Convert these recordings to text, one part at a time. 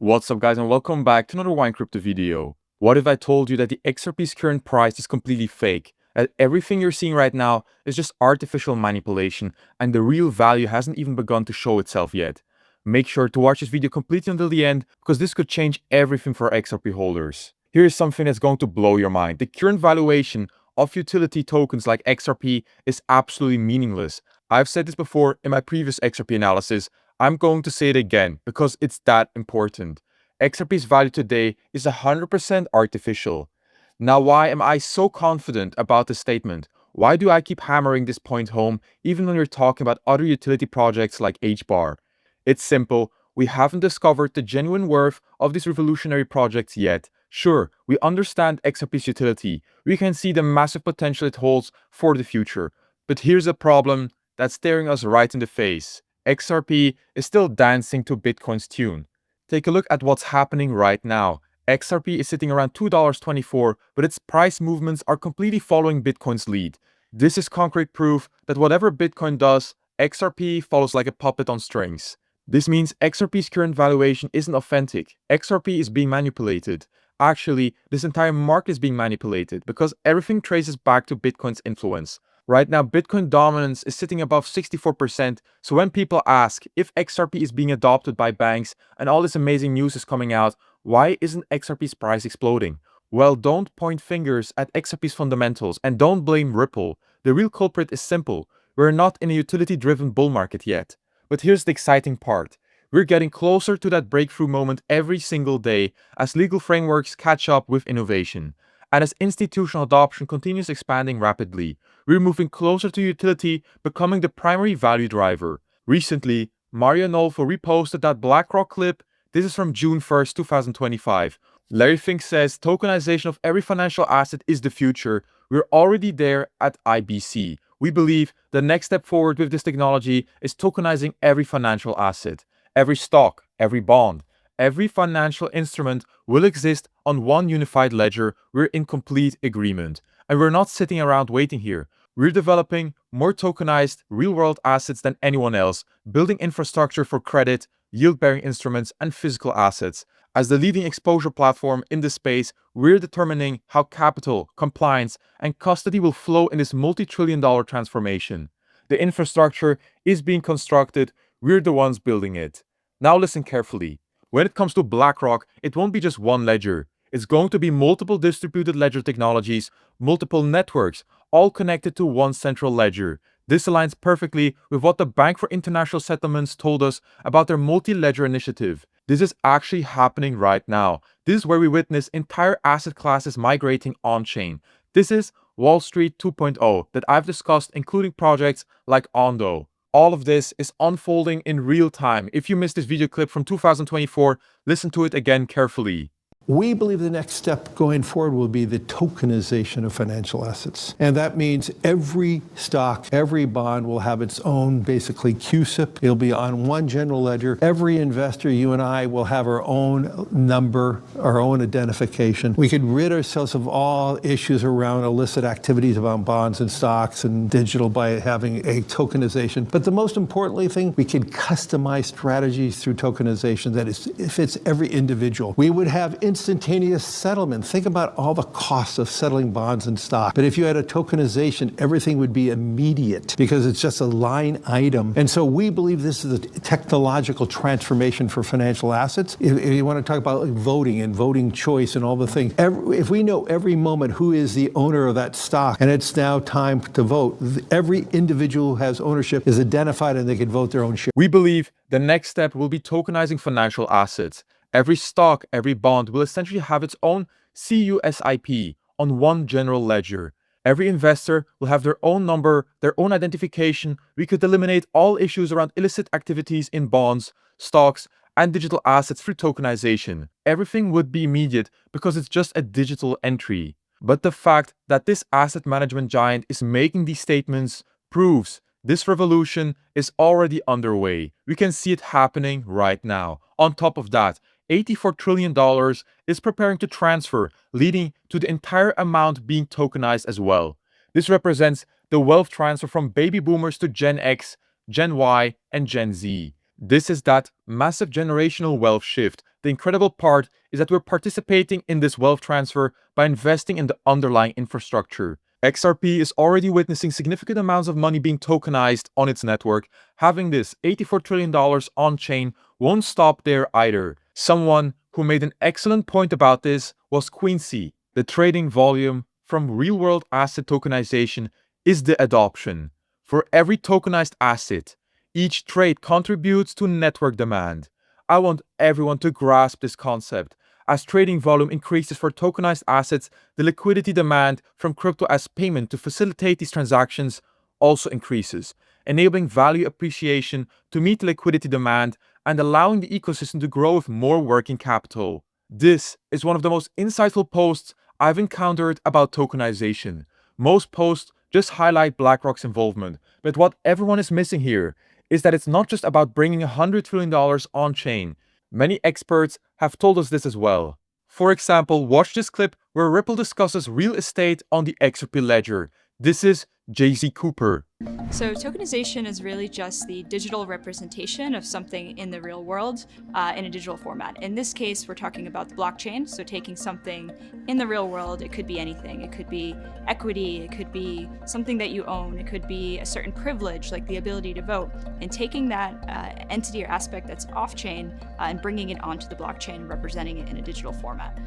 What's up guys and welcome back to another Wynand Crypto video. What if I told you that the XRP's current price is completely fake? That everything you're seeing right now is just artificial manipulation and the real value hasn't even begun to show itself yet. Make sure to watch this video completely until the end because this could change everything for XRP holders. Here is something that's going to blow your mind. The current valuation of utility tokens like XRP is absolutely meaningless. I've said this before in my previous XRP analysis. I'm going to say it again because it's that important. XRP's value today is 100% artificial. Now, why am I so confident about this statement? Why do I keep hammering this point home even when we're talking about other utility projects like HBAR? It's simple. We haven't discovered the genuine worth of these revolutionary projects yet. Sure, we understand XRP's utility. We can see the massive potential it holds for the future. But here's a problem that's staring us right in the face. XRP is still dancing to Bitcoin's tune. Take a look at what's happening right now. XRP is sitting around $2.24, but its price movements are completely following Bitcoin's lead. This is concrete proof that whatever Bitcoin does, XRP follows like a puppet on strings. This means XRP's current valuation isn't authentic. XRP is being manipulated. Actually, this entire market is being manipulated because everything traces back to Bitcoin's influence. Right now, Bitcoin dominance is sitting above 64%, so when people ask if XRP is being adopted by banks and all this amazing news is coming out, why isn't XRP's price exploding? Well, don't point fingers at XRP's fundamentals and don't blame Ripple. The real culprit is simple. We're not in a utility-driven bull market yet. But here's the exciting part. We're getting closer to that breakthrough moment every single day as legal frameworks catch up with innovation. And as institutional adoption continues expanding rapidly, we're moving closer to utility becoming the primary value driver. Recently, Mario Nolfo reposted that BlackRock clip. This is from June 1st, 2025. Larry Fink says tokenization of every financial asset is the future. We're already there at IBC. We believe the next step forward with this technology is tokenizing every financial asset. Every stock, every bond, every financial instrument will exist on one unified ledger. We're in complete agreement. And we're not sitting around waiting here. We're developing more tokenized real-world assets than anyone else, building infrastructure for credit, yield-bearing instruments, and physical assets. As the leading exposure platform in this space, we're determining how capital, compliance, and custody will flow in this multi-trillion-dollar transformation. The infrastructure is being constructed. We're the ones building it. Now listen carefully. When it comes to BlackRock, it won't be just one ledger. It's going to be multiple distributed ledger technologies, multiple networks, all connected to one central ledger. This aligns perfectly with what the Bank for International Settlements told us about their multi-ledger initiative. This is actually happening right now. This is where we witness entire asset classes migrating on-chain. This is Wall Street 2.0 that I've discussed, including projects like Ondo. All of this is unfolding in real time. If you missed this video clip from 2024, listen to it again carefully. We believe the next step going forward will be the tokenization of financial assets. And that means every stock, every bond will have its own, basically, CUSIP. It'll be on one general ledger. Every investor, you and I, will have our own number, our own identification. We could rid ourselves of all issues around illicit activities around bonds and stocks and digital by having a tokenization. But the most importantly thing, we could customize strategies through tokenization that fits every individual. We would have instantaneous settlement. Think about all the costs of settling bonds and stock. But if you had a tokenization, everything would be immediate because it's just a line item. And so we believe this is a technological transformation for financial assets. If you want to talk about voting and voting choice and all the things, if we know every moment who is the owner of that stock and it's now time to vote, every individual who has ownership is identified and they can vote their own share. We believe the next step will be tokenizing financial assets. Every stock, every bond will essentially have its own CUSIP on one general ledger. Every investor will have their own number, their own identification. We could eliminate all issues around illicit activities in bonds, stocks, and digital assets through tokenization. Everything would be immediate because it's just a digital entry. But the fact that this asset management giant is making these statements proves this revolution is already underway. We can see it happening right now. On top of that, $84 trillion is preparing to transfer, leading to the entire amount being tokenized as well. This represents the wealth transfer from baby boomers to Gen X, Gen Y, and Gen Z. This is that massive generational wealth shift. The incredible part is that we're participating in this wealth transfer by investing in the underlying infrastructure. XRP is already witnessing significant amounts of money being tokenized on its network. Having this $84 trillion on-chain won't stop there either. Someone who made an excellent point about this was Quincy. The trading volume from real-world asset tokenization is the adoption. For every tokenized asset, each trade contributes to network demand. I want everyone to grasp this concept. As trading volume increases for tokenized assets, the liquidity demand from crypto as payment to facilitate these transactions also increases, enabling value appreciation to meet the liquidity demand and allowing the ecosystem to grow with more working capital. This is one of the most insightful posts I've encountered about tokenization. Most posts just highlight BlackRock's involvement, but what everyone is missing here is that it's not just about bringing $100 trillion on-chain. Many experts have told us this as well. For example, watch this clip where Ripple discusses real estate on the XRP ledger. This is Jay-Z Cooper. So tokenization is really just the digital representation of something in the real world in a digital format. In this case, we're talking about the blockchain. So taking something in the real world, it could be anything. It could be equity, it could be something that you own, it could be a certain privilege like the ability to vote, and taking that entity or aspect that's off-chain and bringing it onto the blockchain and representing it in a digital format.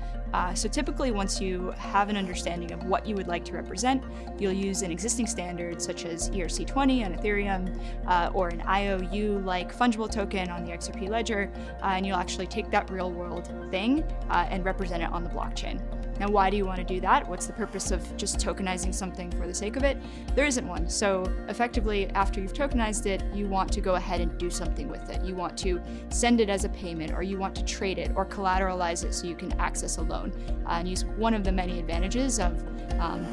So typically once you have an understanding of what you would like to represent, you'll use an existing standard such as ERC20 on Ethereum or an IOU-like fungible token on the XRP ledger, and you'll actually take that real-world thing and represent it on the blockchain. Now, why do you want to do that? What's the purpose of just tokenizing something for the sake of it? There isn't one. So effectively, after you've tokenized it, you want to go ahead and do something with it. You want to send it as a payment, or you want to trade it or collateralize it so you can access a loan and use one of the many advantages of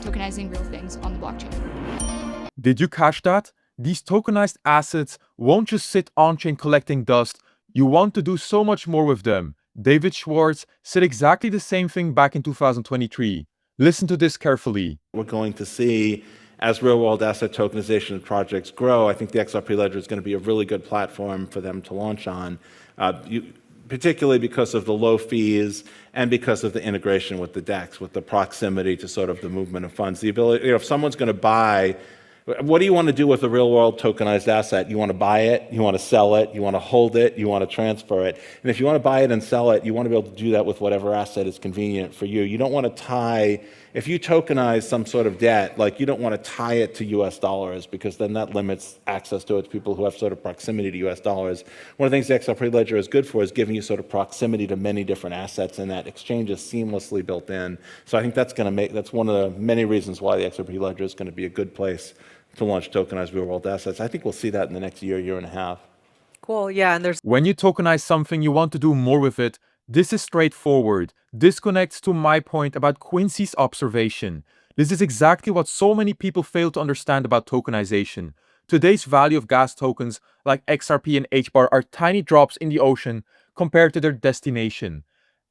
tokenizing real things on the blockchain. Did you catch that? These tokenized assets won't just sit on-chain collecting dust. You want to do so much more with them. David Schwartz said exactly the same thing back in 2023. Listen to this carefully. We're going to see, as real-world asset tokenization projects grow, I think the XRP Ledger is going to be a really good platform for them to launch on, particularly because of the low fees and because of the integration with the DEX, with the proximity to sort of the movement of funds. The ability, if someone's going to buy, what do you want to do with a real-world tokenized asset? You want to buy it, you want to sell it, you want to hold it, you want to transfer it. And if you want to buy it and sell it, you want to be able to do that with whatever asset is convenient for you. You don't want to tie, if you tokenize some sort of debt, like you don't want to tie it to US dollars because then that limits access to it to people who have sort of proximity to US dollars. One of the things the XRP Ledger is good for is giving you sort of proximity to many different assets, and that exchange is seamlessly built in. So I think that's going to make, that's one of the many reasons why the XRP Ledger is going to be a good place to launch tokenized real-world assets. I think we'll see that in the next year, year and a half. Cool, yeah, and there's... When you tokenize something, you want to do more with it. This is straightforward. This connects to my point about Quincy's observation. This is exactly what so many people fail to understand about tokenization. Today's value of gas tokens like XRP and HBAR are tiny drops in the ocean compared to their destination.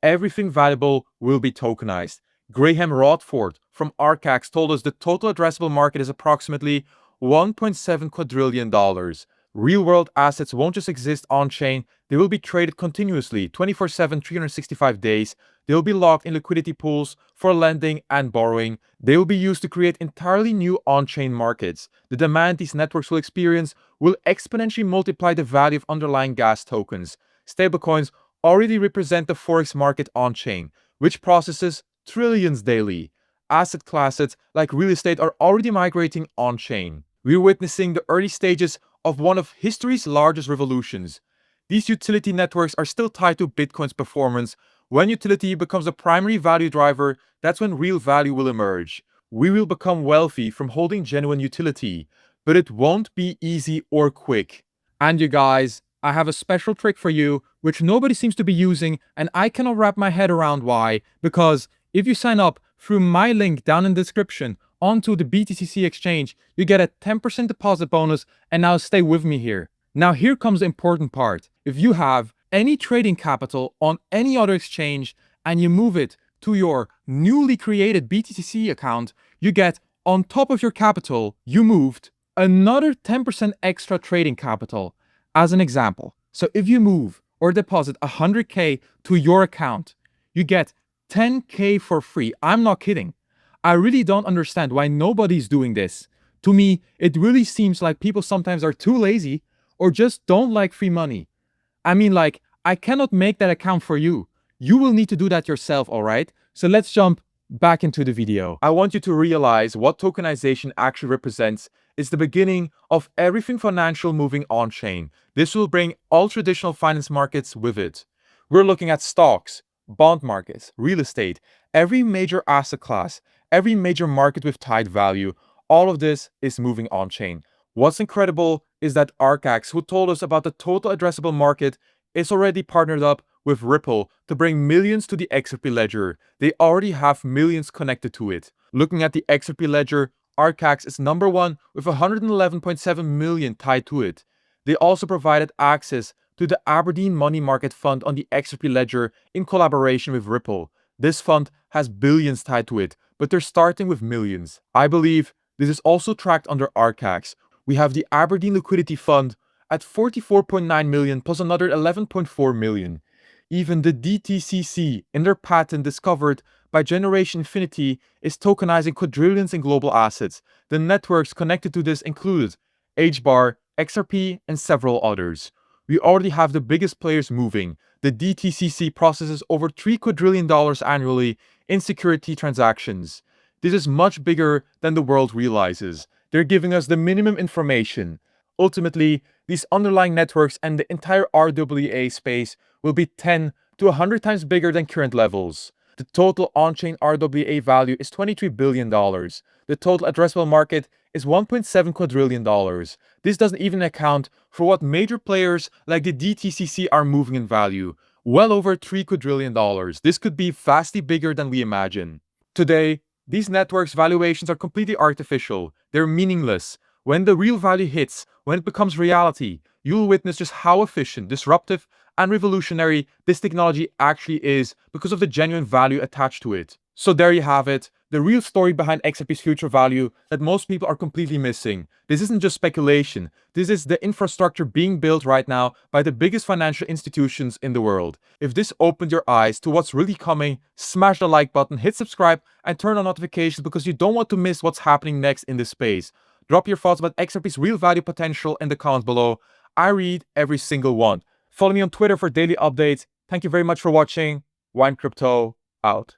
Everything valuable will be tokenized. Graham Rodford from Arcax told us the total addressable market is approximately $1.7 quadrillion. Real-world assets won't just exist on-chain, they will be traded continuously, 24/7, 365 days. They will be locked in liquidity pools for lending and borrowing. They will be used to create entirely new on-chain markets. The demand these networks will experience will exponentially multiply the value of underlying gas tokens. Stablecoins already represent the Forex market on-chain, which processes trillions daily. Asset classes like real estate are already migrating on-chain. We're witnessing the early stages of one of history's largest revolutions. These utility networks are still tied to Bitcoin's performance. When utility becomes a primary value driver, that's when real value will emerge. We will become wealthy from holding genuine utility, but it won't be easy or quick. And you guys, I have a special trick for you, which nobody seems to be using, and I cannot wrap my head around why, because if you sign up through my link down in the description onto the BTCC exchange, you get a 10% deposit bonus, and now stay with me here. Now here comes the important part. If you have any trading capital on any other exchange and you move it to your newly created BTCC account, you get, on top of your capital you moved, another 10% extra trading capital. As an example, So if you move or deposit 100K to your account, you get 10K for free. I'm not kidding. I really don't understand why nobody's doing this. To me, it really seems like people sometimes are too lazy or just don't like free money. I mean, like, I cannot make that account for you. You will need to do that yourself, alright? So let's jump back into the video. I want you to realize what tokenization actually represents is the beginning of everything financial moving on-chain. This will bring all traditional finance markets with it. We're looking at stocks, bond markets, real estate, every major asset class, every major market with tied value. All of this is moving on-chain. What's incredible is that Arcax, who told us about the total addressable market, is already partnered up with Ripple to bring millions to the XRP ledger. They already have millions connected to it. Looking at the XRP ledger, Arcax is number one with 111.7 million tied to it. They also provided access to the Aberdeen Money Market Fund on the XRP ledger in collaboration with Ripple. This fund has billions tied to it, but they're starting with millions. I believe this is also tracked under Arcax. We have the Aberdeen Liquidity Fund at 44.9 million plus another 11.4 million. Even the DTCC, in their patent discovered by Generation Infinity, is tokenizing quadrillions in global assets. The networks connected to this include HBAR, XRP, and several others. We already have the biggest players moving. The DTCC processes over $3 quadrillion annually in security transactions. This is much bigger than the world realizes. They're giving us the minimum information. Ultimately, these underlying networks and the entire RWA space will be 10 to 100 times bigger than current levels. The total on-chain RWA value is $23 billion. The total addressable market is $1.7 quadrillion. This doesn't even account for what major players like the DTCC are moving in value. Well over $3 quadrillion. This could be vastly bigger than we imagine. Today, these networks' valuations are completely artificial. They're meaningless. When the real value hits, when it becomes reality, you'll witness just how efficient, disruptive, and revolutionary this technology actually is because of the genuine value attached to it. So there you have it, the real story behind XRP's future value that most people are completely missing. This isn't just speculation. This is the infrastructure being built right now by the biggest financial institutions in the world. If this opened your eyes to what's really coming, smash the like button, hit subscribe, and turn on notifications because you don't want to miss what's happening next in this space. Drop your thoughts about XRP's real value potential in the comments below. I read every single one. Follow me on Twitter for daily updates. Thank you very much for watching. Wynand Crypto out.